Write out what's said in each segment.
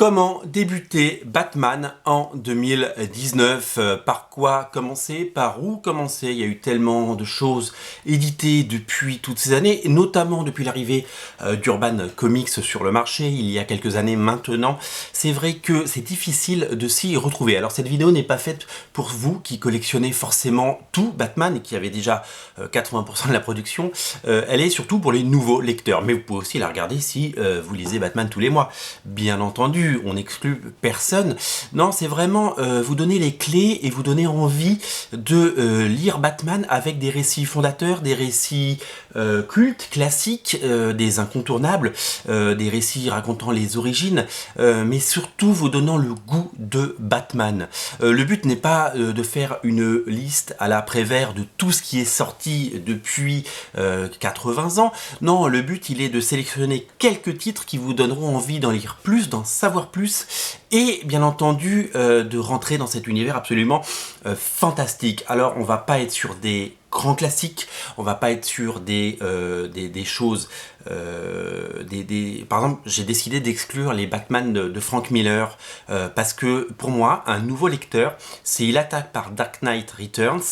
Comment débuter Batman en 2019? Par quoi commencer? Par où commencer? Il y a eu tellement de choses éditées depuis toutes ces années, et notamment depuis l'arrivée d'Urban Comics sur le marché, il y a quelques années maintenant. C'est vrai que c'est difficile de s'y retrouver. Alors cette vidéo n'est pas faite pour vous qui collectionnez forcément tout Batman et qui avez déjà 80% de la production. Elle est surtout pour les nouveaux lecteurs, mais vous pouvez aussi la regarder si vous lisez Batman tous les mois. Bien entendu, on n'exclut personne. Non, c'est vraiment vous donner les clés et vous donner envie de lire Batman avec des récits fondateurs, des récits cultes, classiques, des incontournables, des récits racontant les origines, mais surtout vous donnant le goût de Batman. Le but n'est pas de faire une liste à la Prévert de tout ce qui est sorti depuis 80 ans. Non, le but il est de sélectionner quelques titres qui vous donneront envie d'en lire plus, d'en savoir plus, et bien entendu de rentrer dans cet univers absolument fantastique. Alors on va pas être sur des grands classiques, on va pas être sur des choses, par exemple j'ai décidé d'exclure les Batman de Frank Miller parce que pour moi un nouveau lecteur, s'il attaque par Dark Knight Returns,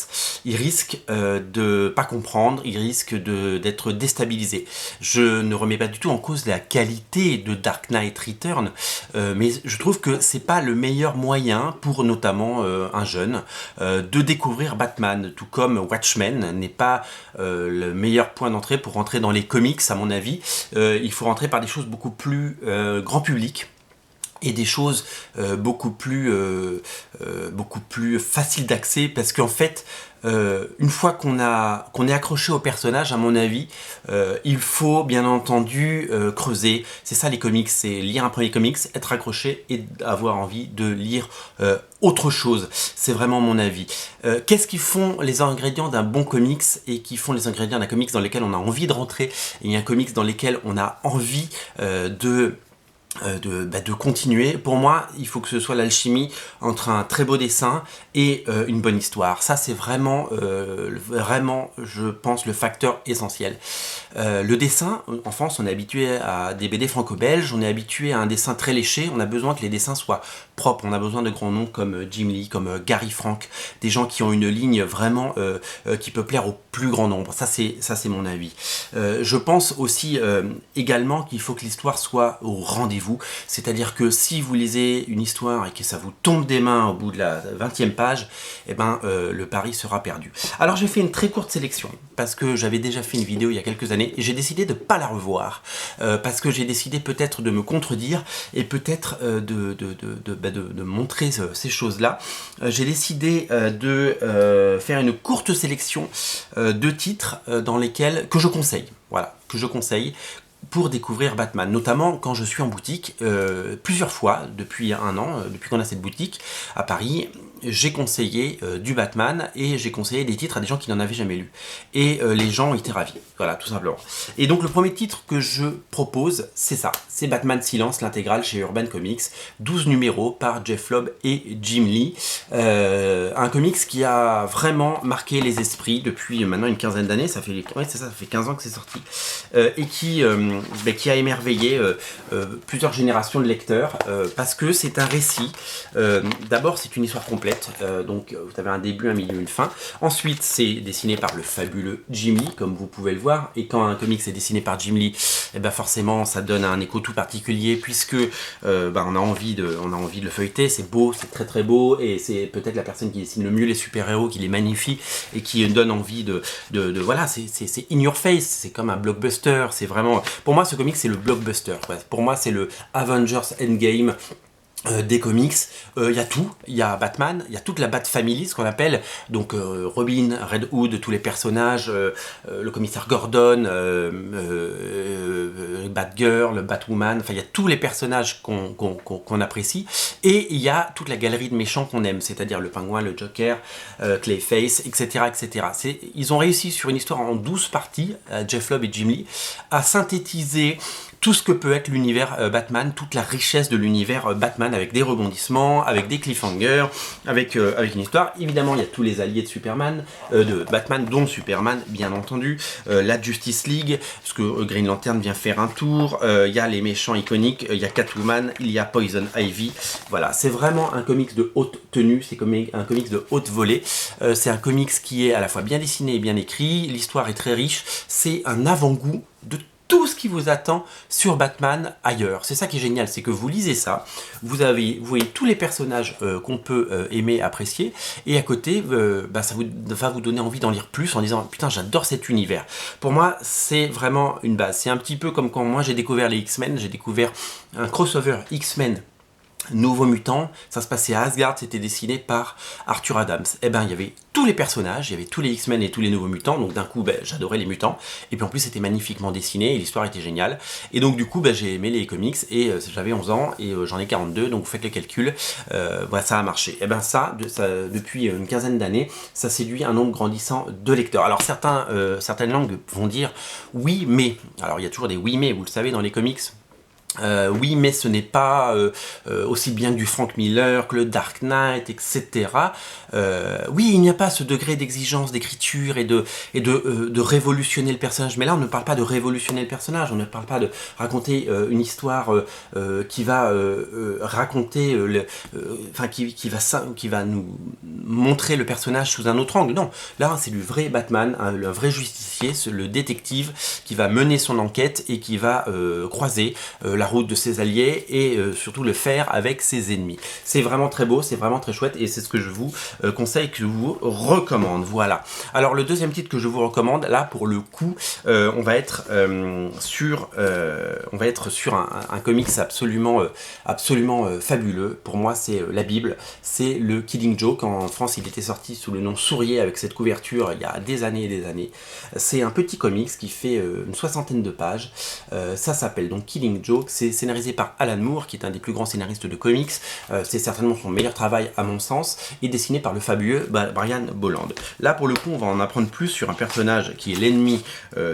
il risque de pas comprendre, il risque d'être déstabilisé. Je ne remets pas du tout en cause la qualité de Dark Knight Returns, mais je trouve que c'est pas le meilleur moyen pour notamment un jeune de découvrir Batman, tout comme Watchmen n'est pas le meilleur point d'entrée pour rentrer dans les comics à mon avis. Il faut rentrer par des choses beaucoup plus grand public et des choses beaucoup plus faciles d'accès, parce qu'en fait une fois qu'on est accroché au personnage, à mon avis, il faut bien entendu creuser. C'est ça les comics, c'est lire un premier comics, être accroché et avoir envie de lire autre chose. C'est vraiment mon avis. Qu'est-ce qui font les ingrédients d'un bon comics et qui font les ingrédients d'un comics dans lesquels on a envie de rentrer, et un comics dans lesquels on a envie de continuer? Pour moi, il faut que ce soit l'alchimie entre un très beau dessin et une bonne histoire. Ça, c'est vraiment, je pense, le facteur essentiel. Le dessin, en France, on est habitué à des BD franco-belges, on est habitué à un dessin très léché, on a besoin que les dessins soient propres, on a besoin de grands noms comme Jim Lee, comme Gary Frank, des gens qui ont une ligne vraiment qui peut plaire au plus grand nombre. Ça, c'est mon avis. Je pense aussi également qu'il faut que l'histoire soit au rendez-vous, c'est-à-dire que si vous lisez une histoire et que ça vous tombe des mains au bout de la 20e page, eh ben, le pari sera perdu. Alors j'ai fait une très courte sélection, parce que j'avais déjà fait une vidéo il y a quelques années, et j'ai décidé de ne pas la revoir, parce que j'ai décidé peut-être de me contredire, et peut-être de montrer ces choses-là. J'ai décidé de faire une courte sélection de titres dans lesquels, que je conseille, voilà, que je conseille, pour découvrir Batman, notamment quand je suis en boutique, plusieurs fois depuis un an, depuis qu'on a cette boutique à Paris, j'ai conseillé du Batman, et j'ai conseillé des titres à des gens qui n'en avaient jamais lu. Et les gens étaient ravis, voilà, tout simplement. Et donc le premier titre que je propose, c'est ça, c'est Batman Silence, l'intégrale chez Urban Comics, 12 numéros par Jeph Loeb et Jim Lee. Un comics qui a vraiment marqué les esprits depuis maintenant une quinzaine d'années, ça fait 15 ans que c'est sorti, et qui a émerveillé plusieurs générations de lecteurs, parce que c'est un récit. D'abord, c'est une histoire complète, donc vous avez un début, un milieu, une fin. Ensuite, c'est dessiné par le fabuleux Jim Lee, comme vous pouvez le voir, et quand un comics est dessiné par Jim Lee, eh ben forcément, ça donne un écho tout particulier, puisque on a envie de le feuilleter. C'est beau, c'est très très beau, et c'est peut-être la personne qui dessine le mieux les super-héros, qui les magnifie, et qui donne envie voilà, c'est in your face, c'est comme un blockbuster, c'est vraiment... Pour moi, ce comic, c'est le blockbuster. Ouais. Pour moi, c'est le Avengers Endgame des comics. Il y a tout, il y a Batman, il y a toute la Bat Family, ce qu'on appelle, donc Robin, Red Hood, tous les personnages, le commissaire Gordon, Batgirl, Batwoman, enfin il y a tous les personnages qu'on apprécie, et il y a toute la galerie de méchants qu'on aime, c'est-à-dire le Pingouin, le Joker, Clayface, etc. etc. Ils ont réussi sur une histoire en 12 parties, Jeph Loeb et Jim Lee, à synthétiser tout ce que peut être l'univers Batman, toute la richesse de l'univers Batman, avec des rebondissements, avec des cliffhangers, avec une histoire. Évidemment, il y a tous les alliés de Superman, de Batman, dont Superman, bien entendu, la Justice League, parce que Green Lantern vient faire un tour, il y a les méchants iconiques, il y a Catwoman, il y a Poison Ivy. Voilà, c'est vraiment un comics de haute tenue, c'est un comics de haute volée. C'est un comics qui est à la fois bien dessiné et bien écrit, l'histoire est très riche, c'est un avant-goût de tout ce qui vous attend sur Batman ailleurs. C'est ça qui est génial, c'est que vous lisez ça, vous voyez tous les personnages qu'on peut aimer, apprécier, et à côté, ça va vous donner envie d'en lire plus en disant « Putain, j'adore cet univers ». Pour moi, c'est vraiment une base. C'est un petit peu comme quand moi j'ai découvert les X-Men, j'ai découvert un crossover X-Men Nouveaux Mutants, ça se passait à Asgard, c'était dessiné par Arthur Adams. Et ben il y avait tous les personnages, il y avait tous les X-Men et tous les Nouveaux Mutants, donc d'un coup j'adorais les mutants, et puis en plus c'était magnifiquement dessiné, et l'histoire était géniale, et donc du coup j'ai aimé les comics, et j'avais 11 ans, et j'en ai 42, donc vous faites le calcul, voilà, ça a marché. Et ben ça, depuis une quinzaine d'années, ça séduit un nombre grandissant de lecteurs. Alors certaines langues vont dire oui mais, alors il y a toujours des oui mais, vous le savez dans les comics, oui, mais ce n'est pas aussi bien que du Frank Miller, que le Dark Knight, etc. Oui, il n'y a pas ce degré d'exigence d'écriture et de révolutionner le personnage. Mais là, on ne parle pas de révolutionner le personnage, on ne parle pas de raconter une histoire qui va raconter, qui va nous montrer le personnage sous un autre angle. Non, là, c'est du vrai Batman, un vrai justicier, le détective qui va mener son enquête et qui va croiser la route de ses alliés et surtout le faire avec ses ennemis. C'est vraiment très beau, c'est vraiment très chouette et c'est ce que je vous conseille, que je vous recommande. Voilà. Alors le deuxième titre que je vous recommande, là pour le coup, on va être sur un comics absolument fabuleux. Pour moi, c'est la Bible. C'est le Killing Joke. En France, il était sorti sous le nom Sourier avec cette couverture il y a des années et des années. C'est un petit comics qui fait une 60aine de pages. Ça s'appelle donc Killing Joke. C'est scénarisé par Alan Moore, qui est un des plus grands scénaristes de comics. C'est certainement son meilleur travail à mon sens, et dessiné par le fabuleux Brian Bolland. Là, pour le coup, on va en apprendre plus sur un personnage qui est l'ennemi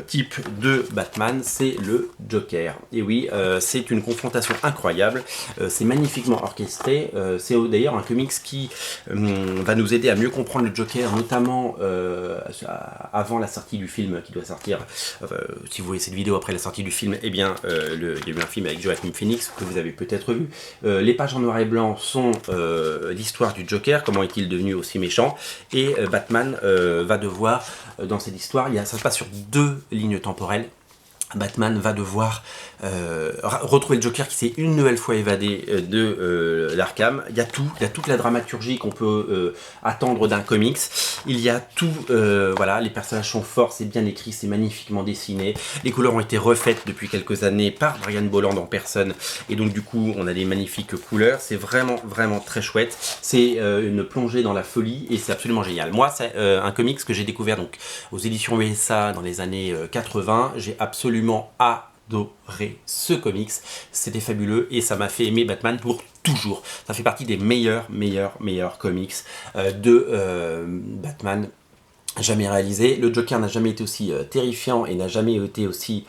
type de Batman, c'est le Joker. Et oui, c'est une confrontation incroyable, c'est magnifiquement orchestré, c'est d'ailleurs un comics qui va nous aider à mieux comprendre le Joker, notamment avant la sortie du film qui doit sortir. Si vous voyez cette vidéo après la sortie du film, eh bien, il y a eu un film avec Joaquin Phoenix que vous avez peut-être vu. Les pages en noir et blanc sont l'histoire du Joker, comment est-il devenu aussi méchant, et Batman va devoir, dans cette histoire, ça se passe sur 2 lignes temporelles. Batman va devoir retrouver le Joker qui s'est une nouvelle fois évadé de l'Arkham. Il y a toute la dramaturgie qu'on peut attendre d'un comics. Il y a tout, voilà, les personnages sont forts, c'est bien écrit, c'est magnifiquement dessiné. Les couleurs ont été refaites depuis quelques années par Brian Bolland en personne, et donc du coup on a des magnifiques couleurs. C'est vraiment très chouette. C'est une plongée dans la folie et c'est absolument génial. Moi, c'est un comics que j'ai découvert donc aux éditions USA dans les années 80. J'ai absolument adoré ce comics, c'était fabuleux et ça m'a fait aimer Batman pour toujours. Ça fait partie des meilleurs comics de Batman jamais réalisé. Le Joker n'a jamais été aussi terrifiant et n'a jamais été aussi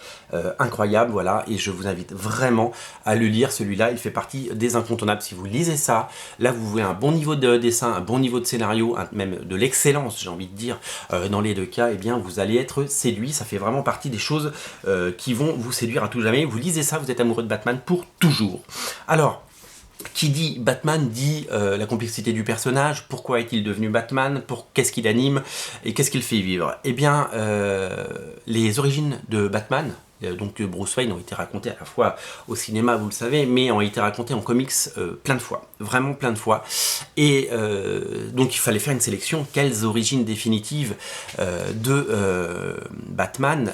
incroyable, voilà, et je vous invite vraiment à le lire. Celui-là, il fait partie des incontournables. Si vous lisez ça, là vous voulez un bon niveau de dessin, un bon niveau de scénario, même de l'excellence, j'ai envie de dire, dans les deux cas, eh bien vous allez être séduit. Ça fait vraiment partie des choses qui vont vous séduire à tout jamais. Vous lisez ça, vous êtes amoureux de Batman pour toujours. Alors, qui dit Batman dit la complexité du personnage, pourquoi est-il devenu Batman, qu'est-ce qu'il anime et qu'est-ce qu'il fait vivre. Eh bien, les origines de Batman, donc Bruce Wayne, ont été racontées à la fois au cinéma, vous le savez, mais ont été racontées en comics plein de fois, vraiment plein de fois. Et donc il fallait faire une sélection, quelles origines définitives de Batman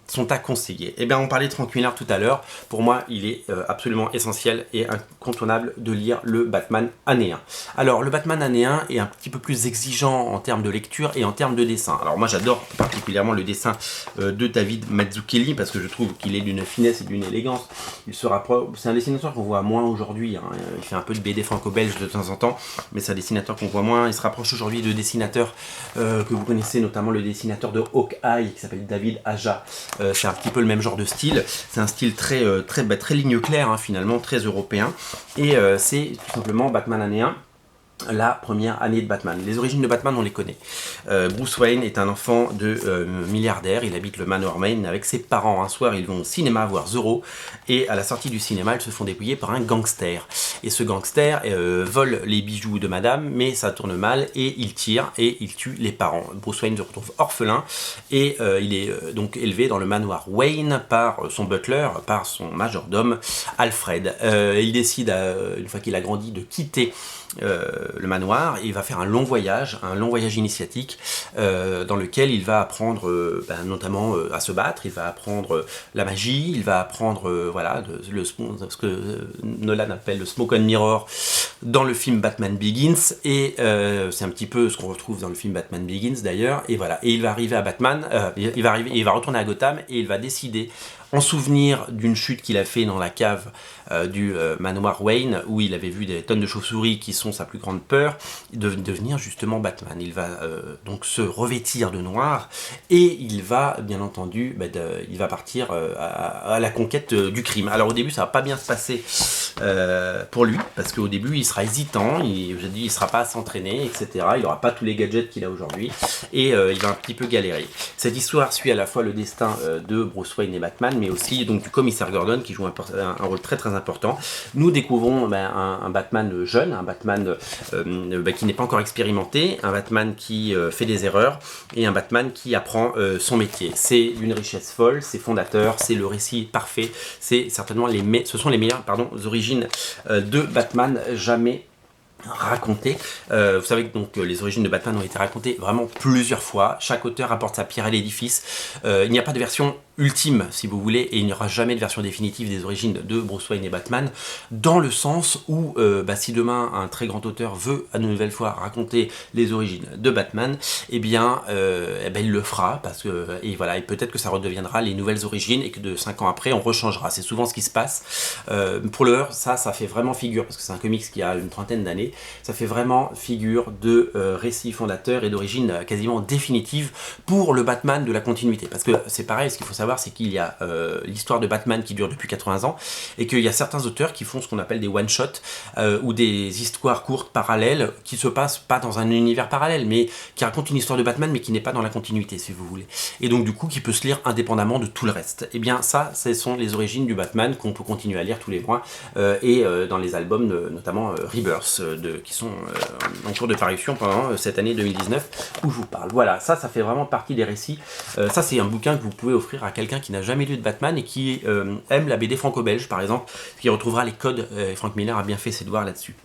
sont à conseiller. Eh bien, on parlait de Frank Miller tout à l'heure. Pour moi, il est absolument essentiel et incontournable de lire le Batman année 1. Alors, le Batman année 1 est un petit peu plus exigeant en termes de lecture et en termes de dessin. Alors moi, j'adore particulièrement le dessin de David Mazzucchelli parce parce que je trouve qu'il est d'une finesse et d'une élégance. Il se rapproche, c'est un dessinateur qu'on voit moins aujourd'hui, hein. Il fait un peu de BD franco-belge de temps en temps, mais c'est un dessinateur qu'on voit moins. Il se rapproche aujourd'hui de dessinateurs que vous connaissez, notamment le dessinateur de Hawkeye qui s'appelle David Aja. C'est un petit peu le même genre de style. C'est un style très ligne claire, hein, finalement, très européen. Et c'est tout simplement Batman année 1. La première année de Batman. Les origines de Batman, on les connaît. Bruce Wayne est un enfant de milliardaire. Il habite le Manoir Wayne avec ses parents. Un soir, ils vont au cinéma voir Zorro. Et à la sortie du cinéma, ils se font dépouiller par un gangster. Et ce gangster vole les bijoux de madame, mais ça tourne mal. Et il tire et il tue les parents. Bruce Wayne se retrouve orphelin. Et il est donc élevé dans le Manoir Wayne par son butler, par son majordome Alfred. Il décide, une fois qu'il a grandi, de quitter le manoir, et il va faire un long voyage initiatique dans lequel il va apprendre notamment à se battre, il va apprendre la magie, il va apprendre voilà, ce que Nolan appelle le smoke and mirror dans le film Batman Begins, et c'est un petit peu ce qu'on retrouve dans le film Batman Begins d'ailleurs, et voilà, et il va arriver à Batman, il va retourner à Gotham, et il va décider, en souvenir d'une chute qu'il a fait dans la cave du manoir Wayne, où il avait vu des tonnes de chauves-souris qui sont sa plus grande peur, de devenir justement Batman. Il va donc se revêtir de noir, et il va, bien entendu, il va partir à la conquête du crime. Alors au début, ça va pas bien se passer pour lui, parce qu'au début, il sera hésitant, il ne sera pas à s'entraîner, etc. Il n'aura pas tous les gadgets qu'il a aujourd'hui, et il va un petit peu galérer. Cette histoire suit à la fois le destin de Bruce Wayne et Batman, mais aussi donc du commissaire Gordon, qui joue un rôle très très important. Nous découvrons un Batman jeune, un Batman qui n'est pas encore expérimenté, un Batman qui fait des erreurs, et un Batman qui apprend son métier. C'est une richesse folle, c'est fondateur, c'est le récit parfait, c'est certainement ce sont les meilleures origines de Batman jamais racontées. Vous savez que donc les origines de Batman ont été racontées vraiment plusieurs fois. Chaque auteur apporte sa pierre à l'édifice. Il n'y a pas de version ultime, si vous voulez, et il n'y aura jamais de version définitive des origines de Bruce Wayne et Batman, dans le sens où si demain un très grand auteur veut à une nouvelle fois raconter les origines de Batman, eh bien il le fera, parce que et peut-être que ça redeviendra les nouvelles origines, et que de 5 ans après on rechangera. C'est souvent ce qui se passe. Pour l'heure, ça fait vraiment figure, parce que c'est un comics qui a une trentaine d'années, ça fait vraiment figure de récit fondateur et d'origine quasiment définitive pour le Batman de la continuité. Parce que c'est pareil, ce qu'il faut savoir, c'est qu'il y a l'histoire de Batman qui dure depuis 80 ans, et qu'il y a certains auteurs qui font ce qu'on appelle des one-shots, ou des histoires courtes parallèles, qui se passent pas dans un univers parallèle, mais qui racontent une histoire de Batman, mais qui n'est pas dans la continuité, si vous voulez. Et donc du coup, qui peut se lire indépendamment de tout le reste. Et bien ça, ce sont les origines du Batman qu'on peut continuer à lire tous les mois, et dans les albums, notamment Rebirth, qui sont en cours de parution pendant cette année 2019, où je vous parle. Voilà, ça fait vraiment partie des récits. Ça, c'est un bouquin que vous pouvez offrir à quelqu'un qui n'a jamais lu de Batman et qui aime la BD franco-belge, par exemple, qui retrouvera les codes. Frank Miller a bien fait ses devoirs là-dessus.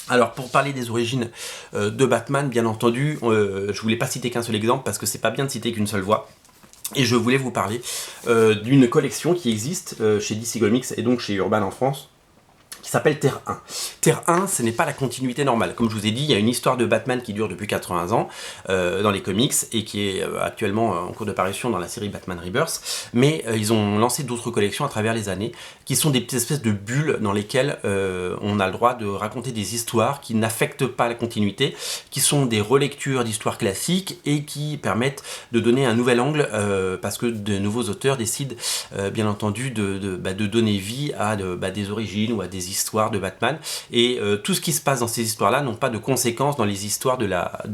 Alors, pour parler des origines de Batman, bien entendu, je voulais pas citer qu'un seul exemple, parce que c'est pas bien de citer qu'une seule voix. Et je voulais vous parler d'une collection qui existe chez DC Comics, et donc chez Urban en France, qui s'appelle Terre 1. Terre 1, ce n'est pas la continuité normale. Comme je vous ai dit, il y a une histoire de Batman qui dure depuis 80 ans dans les comics, et qui est actuellement en cours de parution dans la série Batman Rebirth, mais ils ont lancé d'autres collections à travers les années, qui sont des petites espèces de bulles dans lesquelles on a le droit de raconter des histoires qui n'affectent pas la continuité, qui sont des relectures d'histoires classiques, et qui permettent de donner un nouvel angle, parce que de nouveaux auteurs décident bien entendu de donner vie à des origines ou à des histoires de Batman, et tout ce qui se passe dans ces histoires-là n'ont pas de conséquences dans les histoires de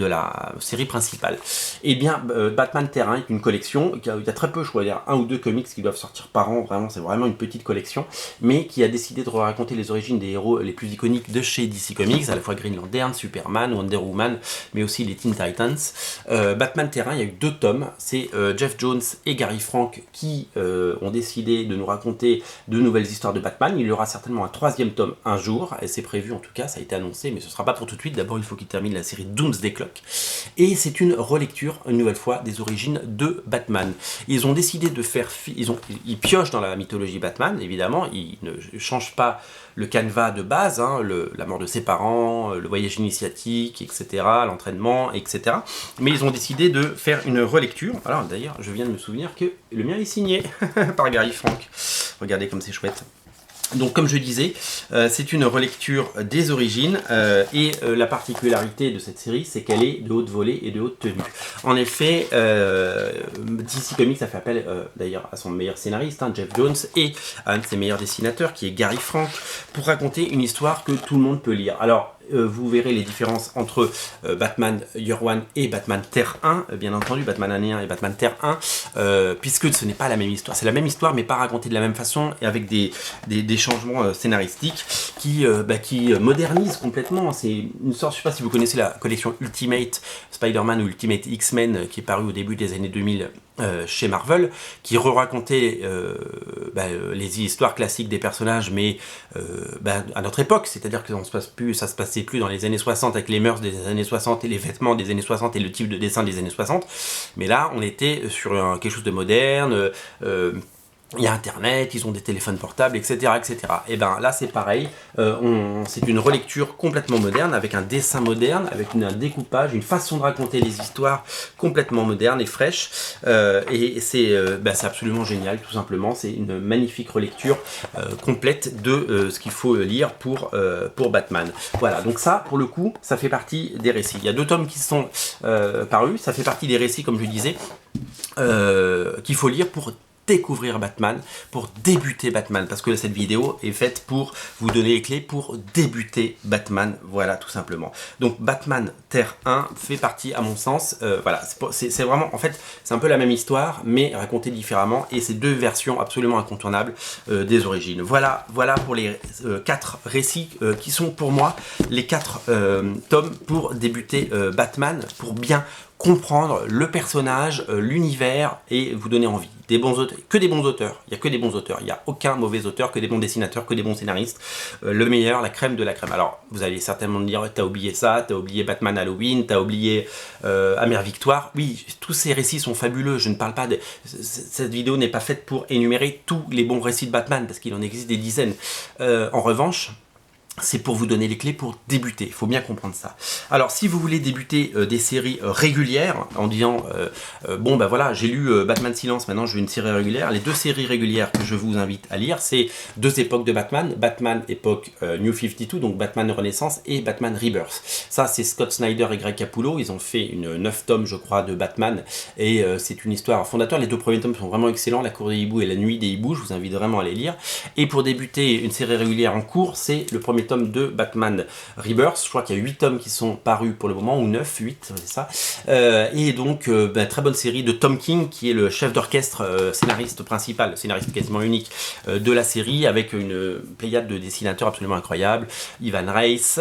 la série principale. Et bien, Batman Terre 1 est une collection, il y a très peu, je crois, il y a 1 ou 2 comics qui doivent sortir par an, vraiment, c'est vraiment une petite collection, mais qui a décidé de raconter les origines des héros les plus iconiques de chez DC Comics, à la fois Green Lantern, Superman, Wonder Woman, mais aussi les Teen Titans. Batman Terre 1, il y a eu 2 tomes, c'est Jeff Jones et Gary Frank qui ont décidé de nous raconter de nouvelles histoires de Batman. Il y aura certainement un 3e tome un jour, et c'est prévu en tout cas, ça a été annoncé, mais ce sera pas pour tout de suite. D'abord, il faut qu'il termine la série Doomsday Clock. Et c'est une relecture, une nouvelle fois, des origines de Batman. Ils ont décidé de faire... Ils piochent dans la mythologie Batman, évidemment, ils ne changent pas le canevas de base, hein, la mort de ses parents, le voyage initiatique, etc., l'entraînement, etc. Mais ils ont décidé de faire une relecture. Alors d'ailleurs, je viens de me souvenir que le mien est signé par Gary Frank. Regardez comme c'est chouette. Donc comme je disais, c'est une relecture des origines et la particularité de cette série, c'est qu'elle est de haute volée et de haute tenue. En effet, DC Comics a fait appel d'ailleurs à son meilleur scénariste, hein, Jeff Jones, et à un de ses meilleurs dessinateurs, qui est Gary Frank, pour raconter une histoire que tout le monde peut lire. Alors, vous verrez les différences entre Batman Year One et Batman Terre 1, bien entendu, Batman Année 1 et Batman Terre 1, puisque ce n'est pas la même histoire. C'est la même histoire, mais pas racontée de la même façon, et avec des changements scénaristiques qui modernisent complètement. C'est une sorte, je ne sais pas si vous connaissez la collection Ultimate Spider-Man ou Ultimate X-Men, qui est parue au début des années 2000, chez Marvel, qui re-racontait les histoires classiques des personnages, mais à notre époque, c'est-à-dire que ça se passait plus dans les années 60 avec les mœurs des années 60 et les vêtements des années 60 et le type de dessin des années 60, mais là on était sur quelque chose de moderne. Il y a Internet, ils ont des téléphones portables, etc. etc. Et bien là c'est pareil, c'est une relecture complètement moderne, avec un dessin moderne, avec un découpage, une façon de raconter les histoires complètement moderne et fraîche. Et c'est absolument génial, tout simplement. C'est une magnifique relecture complète de ce qu'il faut lire pour Batman. Voilà, donc ça, pour le coup, ça fait partie des récits. Il y a 2 tomes qui sont parus, ça fait partie des récits, comme je disais, qu'il faut lire pour découvrir Batman, pour débuter Batman, parce que cette vidéo est faite pour vous donner les clés pour débuter Batman, voilà, tout simplement. Donc Batman Terre 1 fait partie, à mon sens, voilà, c'est vraiment, en fait, c'est un peu la même histoire, mais racontée différemment, et c'est 2 versions absolument incontournables des origines. Voilà pour les 4 récits qui sont pour moi les 4 tomes pour débuter Batman, pour bien comprendre le personnage, l'univers, et vous donner envie. Des bons auteurs, que des bons auteurs, il n'y a que des bons auteurs, il n'y a aucun mauvais auteur, que des bons dessinateurs, que des bons scénaristes, le meilleur, la crème de la crème. Alors, vous allez certainement me dire, t'as oublié ça, t'as oublié Batman Halloween, t'as oublié Amère Victoire. Oui, tous ces récits sont fabuleux, je ne parle pas de... Cette vidéo n'est pas faite pour énumérer tous les bons récits de Batman, parce qu'il en existe des dizaines. En revanche, c'est pour vous donner les clés pour débuter, il faut bien comprendre ça. Alors si vous voulez débuter des séries régulières, en disant bon ben voilà, j'ai lu Batman Silence, maintenant je veux une série régulière, les 2 séries régulières que je vous invite à lire, c'est 2 époques de Batman, Batman époque New 52, donc Batman Renaissance, et Batman Rebirth. Ça c'est Scott Snyder et Greg Capullo, ils ont fait une 9 tomes je crois de Batman, et c'est une histoire fondateur. Les 2 premiers tomes sont vraiment excellents, La Cour des hiboux et La Nuit des hiboux, je vous invite vraiment à les lire. Et pour débuter une série régulière en cours, c'est le premier tome de Batman Rebirth. Je crois qu'il y a 8 tomes qui sont parus pour le moment, ou 9, 8, c'est ça. Et donc, très bonne série de Tom King, qui est le chef d'orchestre, scénariste principal, scénariste quasiment unique de la série, avec une pléiade de dessinateurs absolument incroyables. Ivan Reis,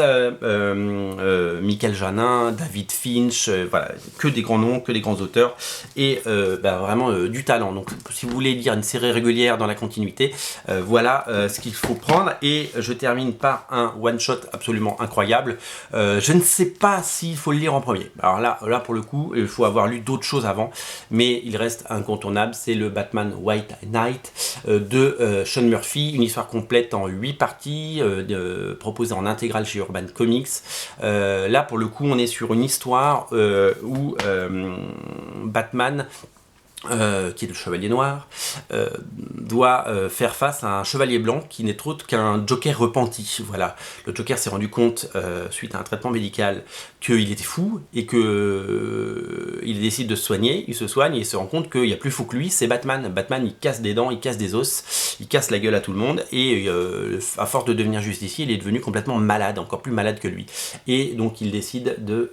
Michael Janin, David Finch, voilà, que des grands noms, que des grands auteurs, et vraiment du talent. Donc, si vous voulez lire une série régulière dans la continuité, voilà ce qu'il faut prendre. Et je termine par un one-shot absolument incroyable. Je ne sais pas s'il faut le lire en premier. Alors là pour le coup, il faut avoir lu d'autres choses avant, mais il reste incontournable, c'est le Batman White Knight de Sean Murphy, une histoire complète en 8 parties, proposée en intégrale chez Urban Comics. Là pour le coup, on est sur une histoire où Batman, qui est le Chevalier Noir, doit faire face à un Chevalier Blanc qui n'est autre qu'un Joker repenti. Voilà. Le Joker s'est rendu compte, suite à un traitement médical, qu'il était fou et qu'il décide de se soigner. Il se soigne et il se rend compte qu'il n'y a plus fou que lui, c'est Batman. Batman, il casse des dents, il casse des os, il casse la gueule à tout le monde, et à force de devenir justicier, il est devenu complètement malade, encore plus malade que lui. Et donc il décide de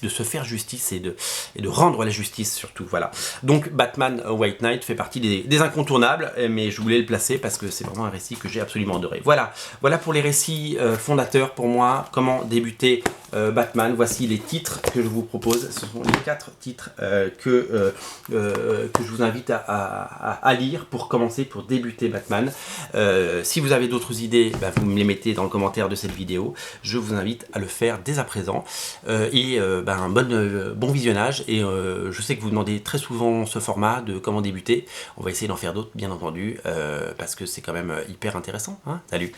se faire justice et de rendre la justice surtout, voilà. Donc Batman White Knight fait partie des incontournables, mais je voulais le placer parce que c'est vraiment un récit que j'ai absolument adoré. Voilà pour les récits fondateurs pour moi, comment débuter Batman. Voici les titres que je vous propose. Ce sont les 4 titres que je vous invite à lire pour commencer, pour débuter Batman. Si vous avez d'autres idées, vous me les mettez dans le commentaire de cette vidéo. Je vous invite à le faire dès à présent. Un bon visionnage. Et je sais que vous demandez très souvent ce format de comment débuter. On va essayer d'en faire d'autres, bien entendu, parce que c'est quand même hyper intéressant. Hein. Salut!